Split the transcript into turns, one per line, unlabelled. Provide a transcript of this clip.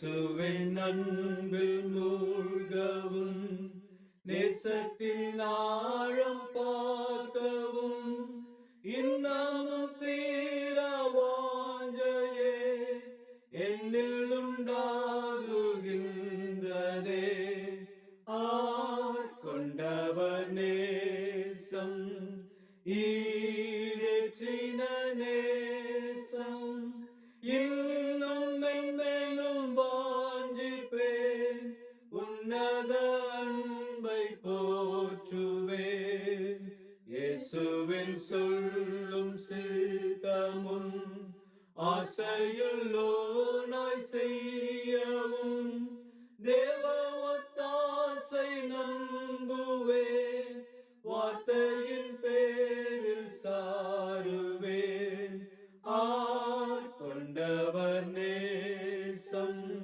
இயேசுவின் அன்பில் மூழ்கவும் நேசத்தின் ஆழம் பார்க்கவும் இன்னமும் தீர வாஞ்சையே என்னில் உண்டாகுகின்றதே. ஆட்கொண்டவர் நேசம் ஈடேற்றின நேசம் இன்னும் மென்மேலும் வாஞ்சிப்பேன் உன்னத